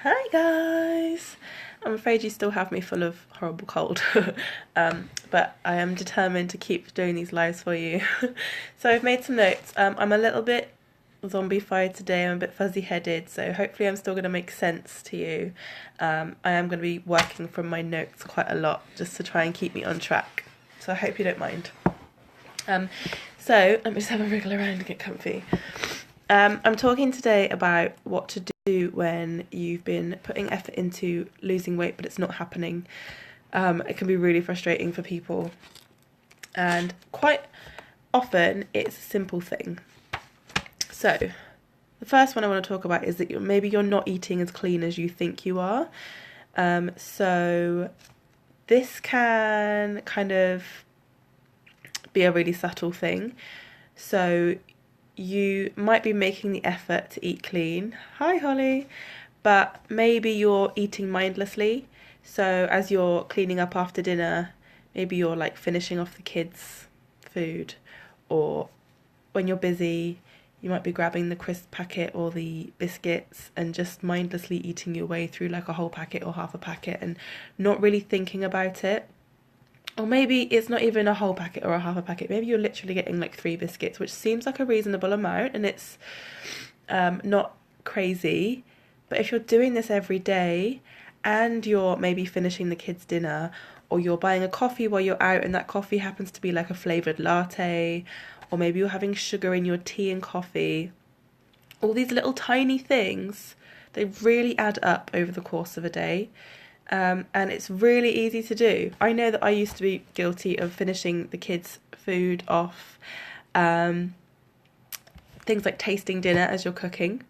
Hi guys! I'm afraid you still have me full of horrible cold, but I am determined to keep doing these lives for you. So I've made some notes. I'm a little bit zombified today, I'm a bit fuzzy headed, so hopefully I'm still going to make sense to you. I am going to be working from my notes quite a lot just to try and keep me on track, so I hope you don't mind. Um, so let me just have a wriggle around and get comfy. I'm talking today about what to do when you've been putting effort into losing weight but it's not happening. It can be really frustrating for people, and quite often it's a simple thing. So the first one I want to talk about is that maybe you're not eating as clean as you think you are. So this can kind of be a really subtle thing. So you might be making the effort to eat clean. Hi, Holly. But maybe you're eating mindlessly. So as you're cleaning up after dinner, maybe you're like finishing off the kids' food, or when you're busy, you might be grabbing the crisp packet or the biscuits and just mindlessly eating your way through like a whole packet or half a packet and not really thinking about it. Or maybe it's not even a whole packet or a half a packet. Maybe you're literally getting like 3 biscuits, which seems like a reasonable amount, and it's not crazy. But if you're doing this every day and you're maybe finishing the kids' dinner, or you're buying a coffee while you're out and that coffee happens to be like a flavoured latte, or maybe you're having sugar in your tea and coffee, all these little tiny things, they really add up over the course of a day. And it's really easy to do. I know that I used to be guilty of finishing the kids' food off. Um, Things like tasting dinner as you're cooking.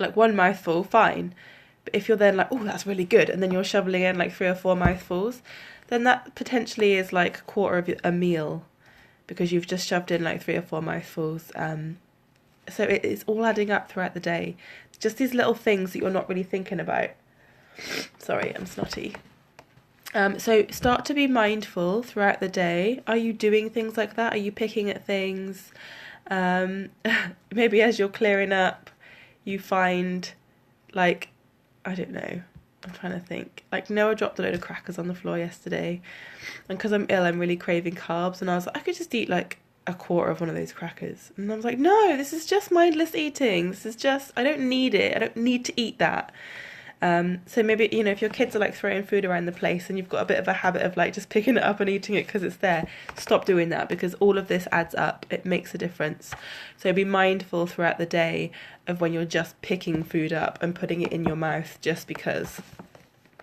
Like one mouthful, fine. But if you're then like, oh, that's really good, and then you're shoveling in like 3 or 4 mouthfuls, then that potentially is like a quarter of a meal because you've just shoved in like 3 or 4 mouthfuls. So it's all adding up throughout the day. Just these little things that you're not really thinking about. Sorry, I'm snotty. So start to be mindful throughout the day. Are you doing things like that? Are you picking at things? Um, Maybe as you're clearing up, you find like, I don't know. I'm trying to think. Like Noah dropped a load of crackers on the floor yesterday, and because I'm ill, I'm really craving carbs. And I was like, I could just eat like a quarter of one of those crackers. And I was like, no, this is just mindless eating. This is just, I don't need it. I don't need to eat that. So maybe, if your kids are like throwing food around the place and you've got a bit of a habit of like just picking it up and eating it because it's there, stop doing that, because all of this adds up. It makes a difference. So be mindful throughout the day of when you're just picking food up and putting it in your mouth just because.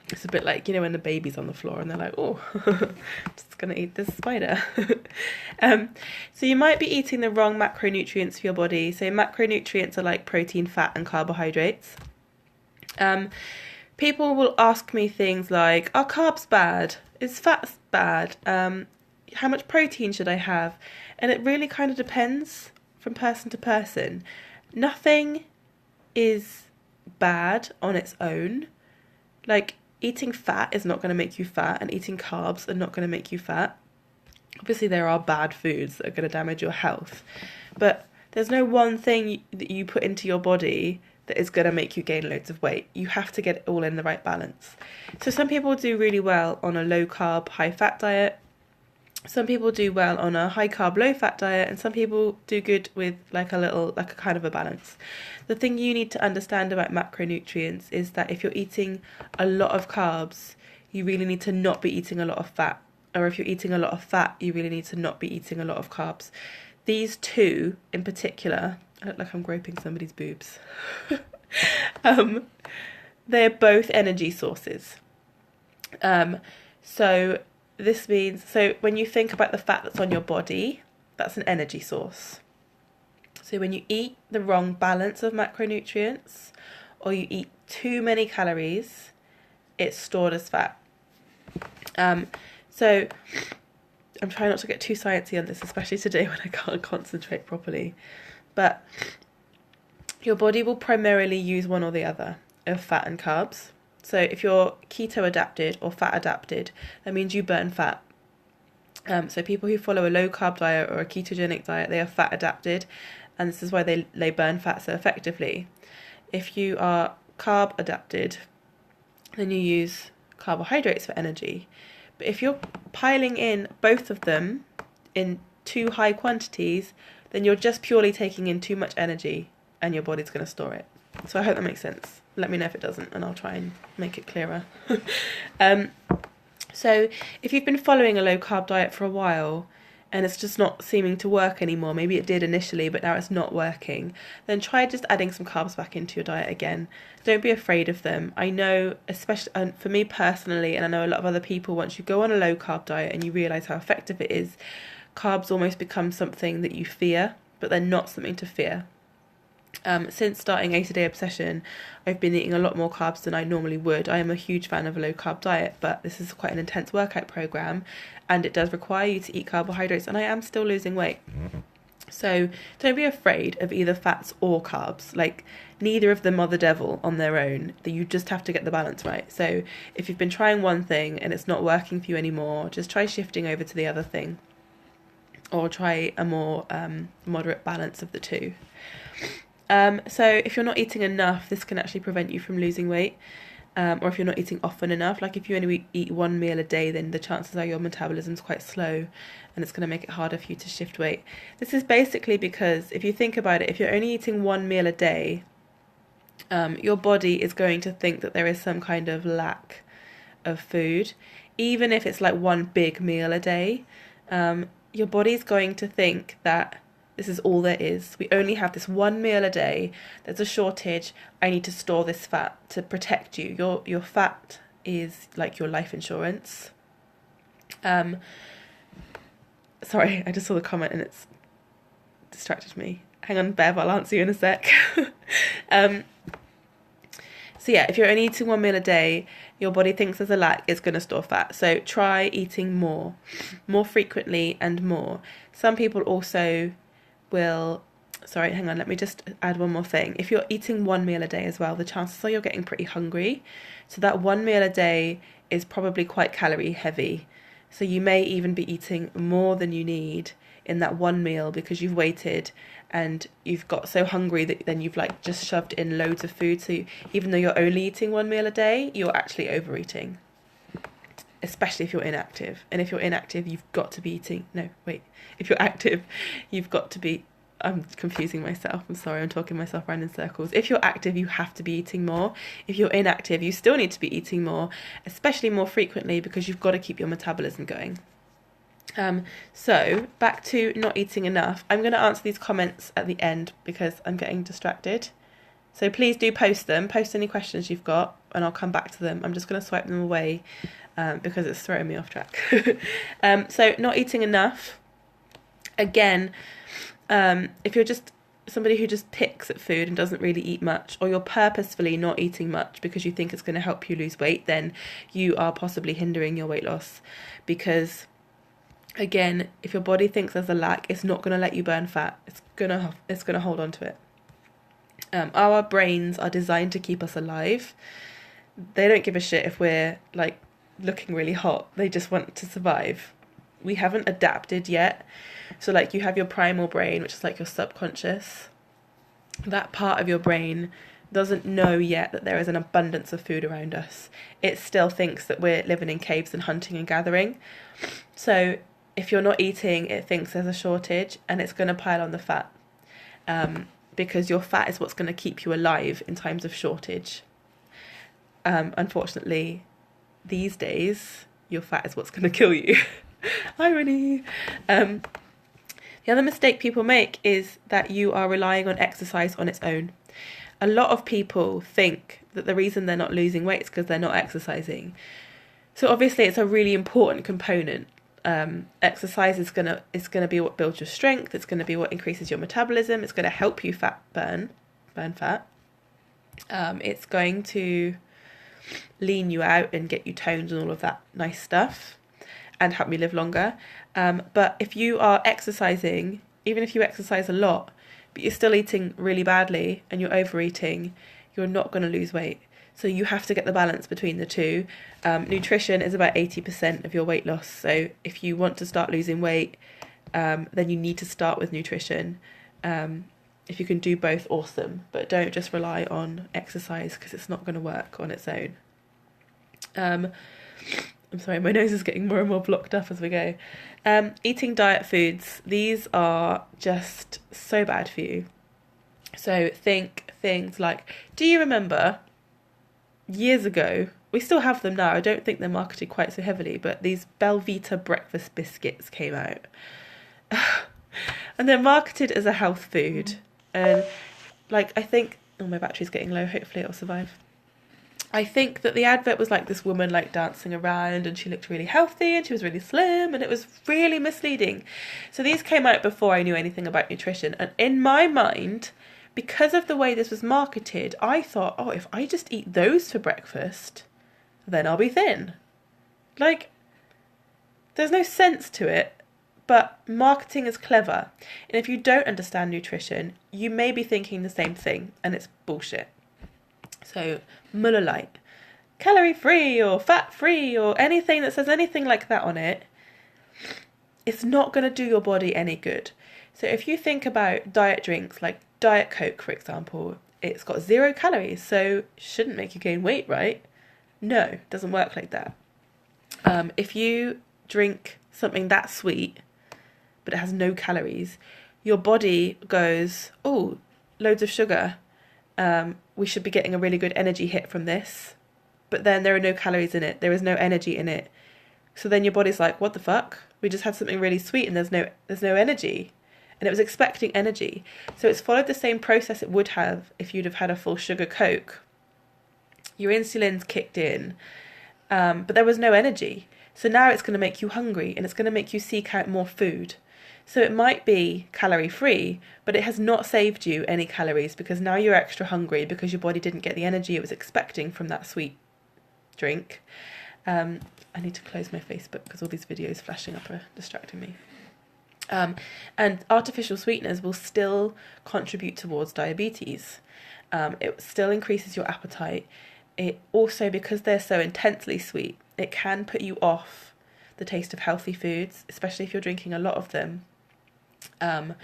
It's a bit like, when the baby's on the floor and they're like, oh, I'm just going to eat this spider. So you might be eating the wrong macronutrients for your body. So macronutrients are like protein, fat, and carbohydrates. People will ask me things like, are carbs bad? Is fat bad? How much protein should I have? And it really kind of depends from person to person. Nothing is bad on its own. Like, eating fat is not going to make you fat, and eating carbs are not going to make you fat. Obviously, there are bad foods that are going to damage your health, but there's no one thing that you put into your body that is going to make you gain loads of weight. You have to get it all in the right balance. So some people do really well on a low carb, high fat diet. Some people do well on a high carb, low fat diet, and some people do good with like a kind of a balance. The thing you need to understand about macronutrients is that if you're eating a lot of carbs, you really need to not be eating a lot of fat. Or if you're eating a lot of fat, you really need to not be eating a lot of carbs. These two in particular, I look like I'm groping somebody's boobs. um, they're both energy sources. So this means, so when you think about the fat that's on your body, that's an energy source. So when you eat the wrong balance of macronutrients, or you eat too many calories, it's stored as fat. So I'm trying not to get too sciencey on this, especially today when I can't concentrate properly. But your body will primarily use one or the other of fat and carbs. So if you're keto adapted or fat adapted, that means you burn fat. So people who follow a low carb diet or a ketogenic diet, they are fat adapted, and this is why they burn fat so effectively. If you are carb adapted, then you use carbohydrates for energy. But if you're piling in both of them in too high quantities, then you're just purely taking in too much energy and your body's going to store it. So I hope that makes sense. Let me know if it doesn't and I'll try and make it clearer. So if you've been following a low carb diet for a while and it's just not seeming to work anymore, maybe it did initially but now it's not working, then try just adding some carbs back into your diet again. Don't be afraid of them. I know, especially for me personally, and I know a lot of other people, once you go on a low carb diet and you realise how effective it is, carbs almost become something that you fear, but they're not something to fear. Since starting 80-Day Obsession, I've been eating a lot more carbs than I normally would. I am a huge fan of a low carb diet, but this is quite an intense workout program and it does require you to eat carbohydrates, and I am still losing weight. So don't be afraid of either fats or carbs. Like, neither of them are the devil on their own. You just have to get the balance right. So if you've been trying one thing and it's not working for you anymore, just try shifting over to the other thing, or try a more moderate balance of the two. So if you're not eating enough, this can actually prevent you from losing weight. Or if you're not eating often enough, like if you only eat one meal a day, then the chances are your metabolism's quite slow and it's going to make it harder for you to shift weight. This is basically because if you think about it, if you're only eating one meal a day, your body is going to think that there is some kind of lack of food. Even if it's like one big meal a day, your body's going to think that this is all there is. We only have this one meal a day. There's a shortage. I need to store this fat to protect you. Your fat is like your life insurance. Sorry, I just saw the comment and it's distracted me. Hang on, Bev, I'll answer you in a sec. So yeah, if you're only eating one meal a day, your body thinks there's a lack, it's going to store fat. So try eating more frequently and more. Some people also sorry, hang on, let me just add one more thing. If you're eating one meal a day as well, the chances are you're getting pretty hungry. So that one meal a day is probably quite calorie heavy. So you may even be eating more than you need in that one meal because you've waited and you've got so hungry that then you've like just shoved in loads of food. So even though you're only eating one meal a day, you're actually overeating, especially if you're inactive. And if you're inactive, you've got to be eating. No, wait. If you're active, you've got to be. I'm confusing myself. I'm sorry, I'm talking myself around in circles. If you're active, you have to be eating more. If you're inactive, you still need to be eating more, especially more frequently because you've got to keep your metabolism going. So back to not eating enough. I'm going to answer these comments at the end because I'm getting distracted. So please do post them. Post any questions you've got and I'll come back to them. I'm just going to swipe them away because it's throwing me off track. So not eating enough. Again, if you're just somebody who just picks at food and doesn't really eat much, or you're purposefully not eating much because you think it's going to help you lose weight, then you are possibly hindering your weight loss. Because again, if your body thinks there's a lack, it's not going to let you burn fat. It's gonna hold on to it. Our brains are designed to keep us alive. They don't give a shit if we're like looking really hot. They just want to survive. We haven't adapted yet. So like you have your primal brain, which is like your subconscious. That part of your brain doesn't know yet that there is an abundance of food around us. It still thinks that we're living in caves and hunting and gathering. So if you're not eating, it thinks there's a shortage and it's going to pile on the fat. Because your fat is what's going to keep you alive in times of shortage. Unfortunately, these days, your fat is what's going to kill you. Irony. The other mistake people make is that you are relying on exercise on its own. A lot of people think that the reason they're not losing weight is because they're not exercising. So obviously it's a really important component. Exercise is gonna be what builds your strength. It's gonna be what increases your metabolism. It's gonna help you burn fat. It's going to lean you out and get you toned and all of that nice stuff, and help you live longer. But if you are exercising, even if you exercise a lot, but you're still eating really badly and you're overeating, you're not going to lose weight. So you have to get the balance between the two. Nutrition is about 80% of your weight loss. So if you want to start losing weight, then you need to start with nutrition. If you can do both, awesome, but don't just rely on exercise because it's not going to work on its own. I'm sorry, my nose is getting more and more blocked up as we go. Eating diet foods, these are just so bad for you. So think things like, do you remember years ago, we still have them now, I don't think they're marketed quite so heavily, but these Belvita breakfast biscuits came out. And they're marketed as a health food. And like, I think, oh, my battery's getting low, hopefully it'll survive. I think that the advert was like this woman like dancing around and she looked really healthy and she was really slim and it was really misleading. So these came out before I knew anything about nutrition. And in my mind, because of the way this was marketed, I thought, oh, if I just eat those for breakfast, then I'll be thin. Like, there's no sense to it, but marketing is clever. And if you don't understand nutrition, you may be thinking the same thing and it's bullshit. So, Muller Lite, calorie free or fat free or anything that says anything like that on it, it's not going to do your body any good. So if you think about diet drinks like Diet Coke, for example, it's got 0 calories, so it shouldn't make you gain weight, right? No, it doesn't work like that. If you drink something that sweet, but it has no calories, your body goes, oh, loads of sugar. We should be getting a really good energy hit from this, but then there are no calories in it. There is no energy in it. So then your body's like, what the fuck? We just had something really sweet and there's no energy. And it was expecting energy. So it's followed the same process it would have if you'd have had a full sugar Coke. Your insulin's kicked in, but there was no energy. So now it's going to make you hungry and it's going to make you seek out more food. So it might be calorie free, but it has not saved you any calories because now you're extra hungry because your body didn't get the energy it was expecting from that sweet drink. I need to close my Facebook because all these videos flashing up are distracting me. And artificial sweeteners will still contribute towards diabetes. It still increases your appetite. It also, because they're so intensely sweet, it can put you off the taste of healthy foods, especially if you're drinking a lot of them. And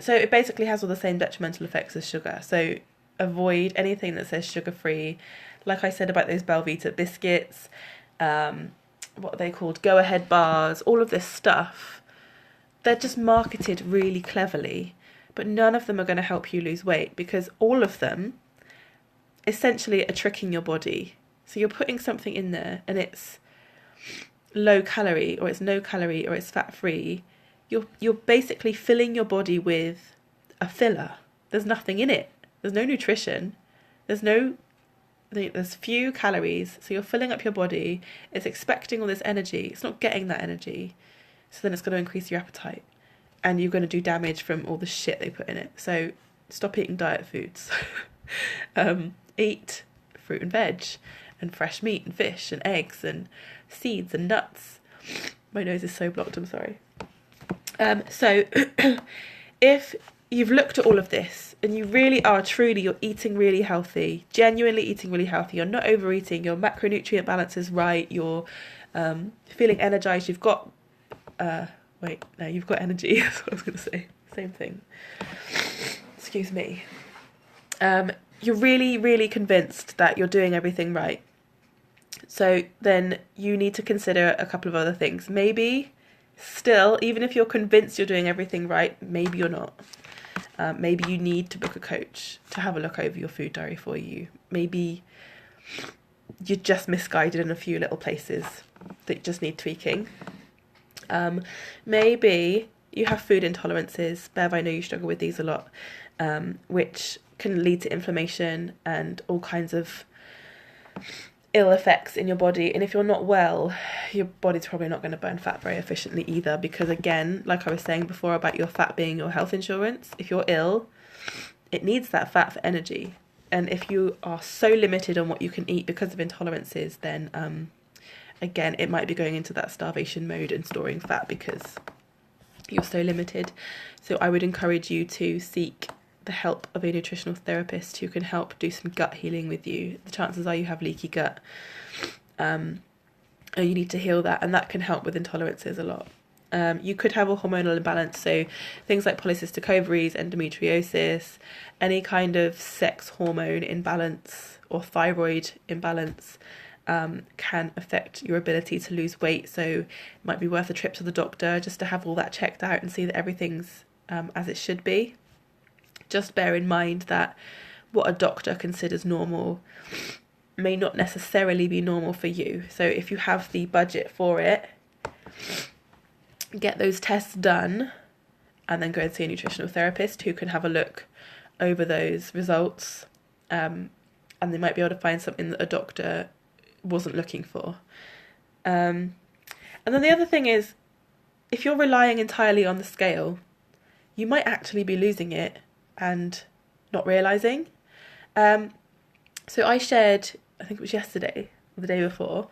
so it basically has all the same detrimental effects as sugar. So avoid anything that says sugar-free. Like I said about those Belvita biscuits, what are they called? Go Ahead bars, all of this stuff. They're just marketed really cleverly, but none of them are going to help you lose weight because all of them essentially are tricking your body. So you're putting something in there and it's low calorie or it's no calorie or it's fat free. You're basically filling your body with a filler. There's nothing in it. There's no nutrition. There's few calories. So you're filling up your body. It's expecting all this energy. It's not getting that energy. So then it's going to increase your appetite. And you're going to do damage from all the shit they put in it. So stop eating diet foods. Eat fruit and veg and fresh meat and fish and eggs and seeds and nuts. My nose is so blocked, I'm sorry. So if you've looked at all of this and you really are you're eating really healthy, genuinely eating really healthy, you're not overeating, your macronutrient balance is right, you're feeling energized, you've got you've got energy. That's what I was going to say. Same thing. Excuse me. You're really, really convinced that you're doing everything right. So then you need to consider a couple of other things. Maybe still, even if you're convinced you're doing everything right, maybe you're not. Maybe you need to book a coach to have a look over your food diary for you. Maybe you're just misguided in a few little places that just need tweaking. Maybe you have food intolerances. Bev, I know you struggle with these a lot, which can lead to inflammation and all kinds of ill effects in your body. And if you're not well, your body's probably not going to burn fat very efficiently either, because again, like I was saying before about your fat being your health insurance, if you're ill, it needs that fat for energy. And if you are so limited on what you can eat because of intolerances, then again, it might be going into that starvation mode and storing fat because you're so limited. So I would encourage you to seek the help of a nutritional therapist who can help do some gut healing with you. The chances are you have leaky gut, and you need to heal that, and that can help with intolerances a lot. You could have a hormonal imbalance, so things like polycystic ovaries, endometriosis, any kind of sex hormone imbalance or thyroid imbalance can affect your ability to lose weight. So it might be worth a trip to the doctor just to have all that checked out and see that everything's as it should be. Just bear in mind that what a doctor considers normal may not necessarily be normal for you. So if you have the budget for it, get those tests done and then go and see a nutritional therapist who can have a look over those results, and they might be able to find something that a doctor wasn't looking for. And then the other thing is, if you're relying entirely on the scale, you might actually be losing it and not realising. So I shared, I think it was yesterday or the day before,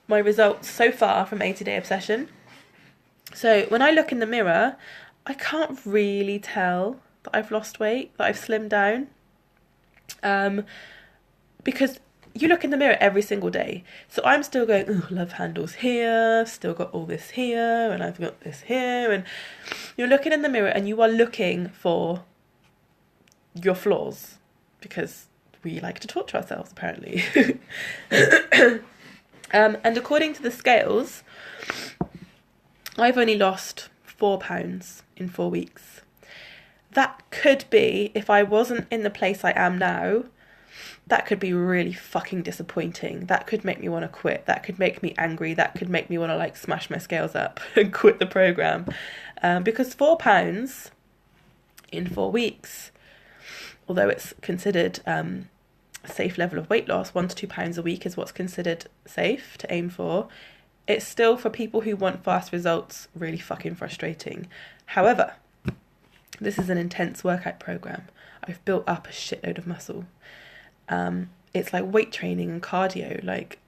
my results so far from 80 Day Obsession. So when I look in the mirror, I can't really tell that I've lost weight, that I've slimmed down. Because you look in the mirror every single day. So I'm still going, oh, love handles here, still got all this here, and I've got this here. And you're looking in the mirror and you are looking for your flaws, because we like to talk to ourselves, apparently. And according to the scales, I've only lost 4 pounds in 4 weeks. That could be, if I wasn't in the place I am now, that could be really fucking disappointing. That could make me want to quit. That could make me angry. That could make me want to like smash my scales up and quit the program. Because 4 pounds in 4 weeks, although it's considered a safe level of weight loss, 1 to 2 pounds a week is what's considered safe to aim for. It's still, for people who want fast results, really fucking frustrating. However, this is an intense workout program. I've built up a shitload of muscle. It's like weight training and cardio. Like,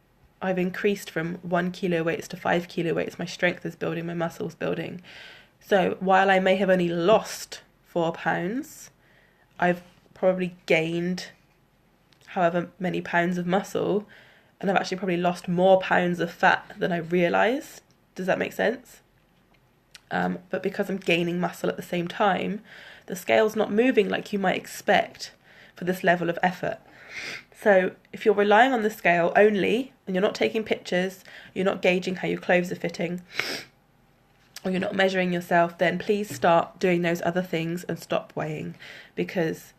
I've increased from 1 kilo weights to 5 kilo weights. My strength is building, my muscle's building. So while I may have only lost 4 pounds, I've probably gained however many pounds of muscle, and I've actually probably lost more pounds of fat than I realised. Does that make sense? But because I'm gaining muscle at the same time, the scale's not moving like you might expect for this level of effort. So if you're relying on the scale only, and you're not taking pictures, you're not gauging how your clothes are fitting, or you're not measuring yourself, then please start doing those other things and stop weighing, because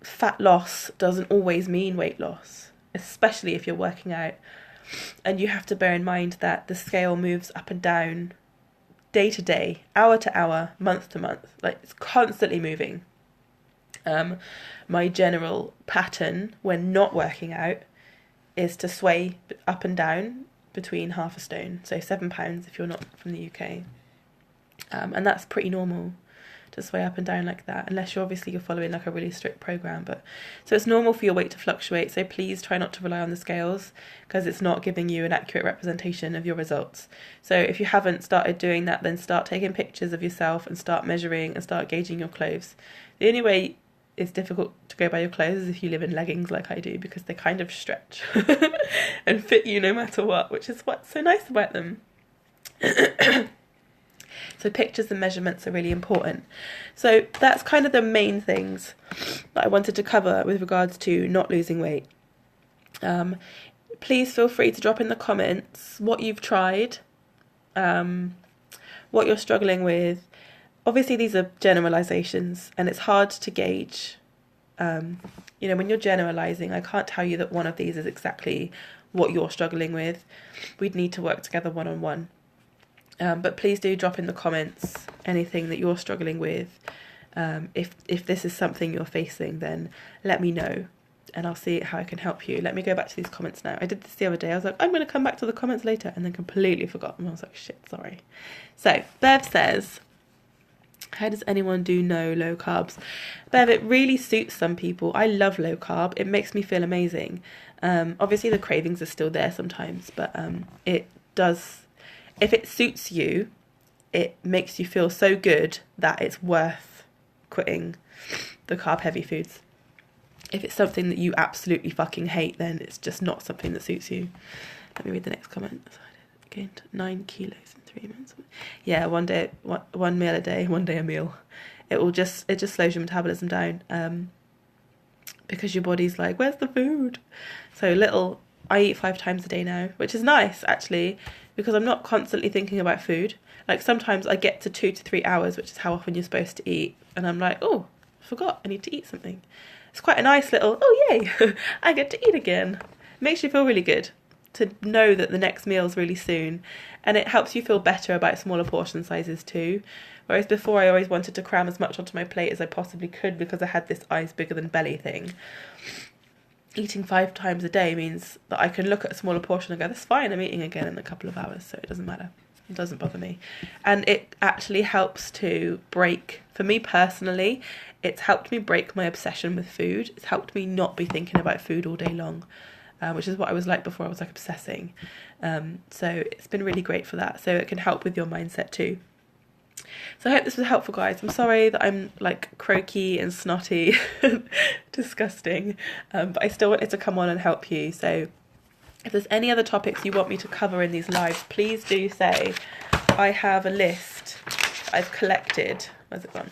fat loss doesn't always mean weight loss, especially if you're working out. And you have to bear in mind that the scale moves up and down day to day, hour to hour, month to month. Like, it's constantly moving. My general pattern when not working out is to sway up and down between half a stone, so 7 pounds if you're not from the UK. And that's pretty normal, to sway up and down like that, unless you're following like a really strict program. But so it's normal for your weight to fluctuate, so please try not to rely on the scales, because it's not giving you an accurate representation of your results. So if you haven't started doing that, then start taking pictures of yourself and start measuring and start gauging your clothes. The only way it's difficult to go by your clothes is if you live in leggings like I do, because they kind of stretch and fit you no matter what, which is what's so nice about them. So pictures and measurements are really important. So that's kind of the main things that I wanted to cover with regards to not losing weight. Please feel free to drop in the comments what you've tried, what you're struggling with. Obviously, these are generalizations, and it's hard to gauge. When you're generalizing, I can't tell you that one of these is exactly what you're struggling with. We'd need to work together one-on-one. But please do drop in the comments anything that you're struggling with. If this is something you're facing, then let me know, and I'll see how I can help you. Let me go back to these comments now. I did this the other day. I was like, I'm going to come back to the comments later, and then completely forgot. And I was like, shit, sorry. So Bev says, how does anyone do no low carbs? Bev, it really suits some people. I love low carb. It makes me feel amazing. Obviously the cravings are still there sometimes, but it does, if it suits you, it makes you feel so good that it's worth quitting the carb heavy foods. If it's something that you absolutely fucking hate, then it's just not something that suits you. Let me read the next comment. So I gained 9 kilos in 3 3 minutes. Yeah, one meal a day, one day a meal. It just slows your metabolism down, because your body's like, where's the food? So I eat 5 times a day now, which is nice actually, because I'm not constantly thinking about food. Like sometimes I get to 2 to 3 hours, which is how often you're supposed to eat, and I'm like, oh, I forgot, I need to eat something. It's quite a nice little, oh yay, I get to eat again. It makes you feel really good to know that the next meal's really soon, and it helps you feel better about smaller portion sizes too. Whereas before I always wanted to cram as much onto my plate as I possibly could because I had this eyes bigger than belly thing. Eating 5 times a day means that I can look at a smaller portion and go, that's fine, I'm eating again in a couple of hours, so it doesn't matter. It doesn't bother me. And it actually helps to break, for me personally, it's helped me break my obsession with food. It's helped me not be thinking about food all day long, which is what I was like before. I was like obsessing. So it's been really great for that. So it can help with your mindset too. So I hope this was helpful, guys. I'm sorry that I'm like croaky and snotty, disgusting, but I still wanted to come on and help you. So if there's any other topics you want me to cover in these lives, please do say. I have a list I've collected, where's it gone,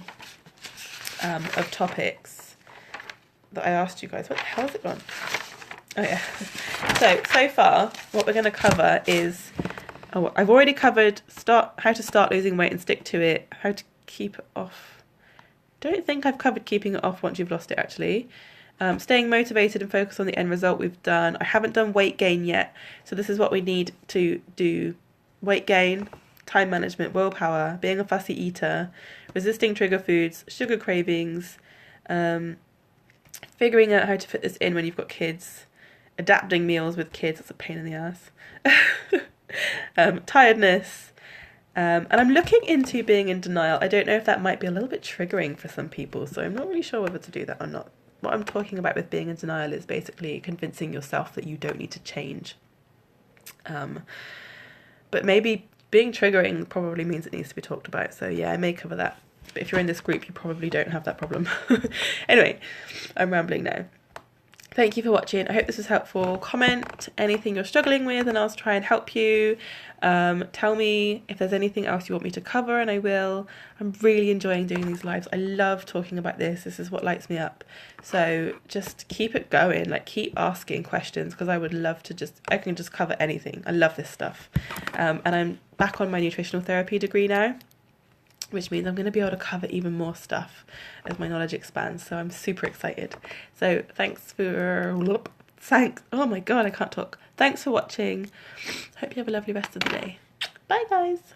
of topics that I asked you guys. What the hell has it gone? Oh yeah. So far what we're going to cover is, I've already covered how to start losing weight and stick to it, how to keep it off. Don't think I've covered keeping it off once you've lost it actually. Staying motivated and focused on the end result we've done. I haven't done weight gain yet, so this is what we need to do. Weight gain, time management, willpower, being a fussy eater, resisting trigger foods, sugar cravings, figuring out how to fit this in when you've got kids, adapting meals with kids, that's a pain in the ass, tiredness, and I'm looking into being in denial. I don't know if that might be a little bit triggering for some people, so I'm not really sure whether to do that or not. What I'm talking about with being in denial is basically convincing yourself that you don't need to change. But maybe being triggering probably means it needs to be talked about. So yeah, I may cover that. But if you're in this group, you probably don't have that problem. Anyway, I'm rambling now. Thank you for watching. I hope this was helpful. Comment anything you're struggling with and I'll try and help you. Tell me if there's anything else you want me to cover and I will. I'm really enjoying doing these lives. I love talking about this. This is what lights me up. So just keep it going. Like keep asking questions because I would love to I can just cover anything. I love this stuff. And I'm back on my nutritional therapy degree now, which means I'm going to be able to cover even more stuff as my knowledge expands. So I'm super excited. So oh my God, I can't talk. Thanks for watching. Hope you have a lovely rest of the day. Bye guys.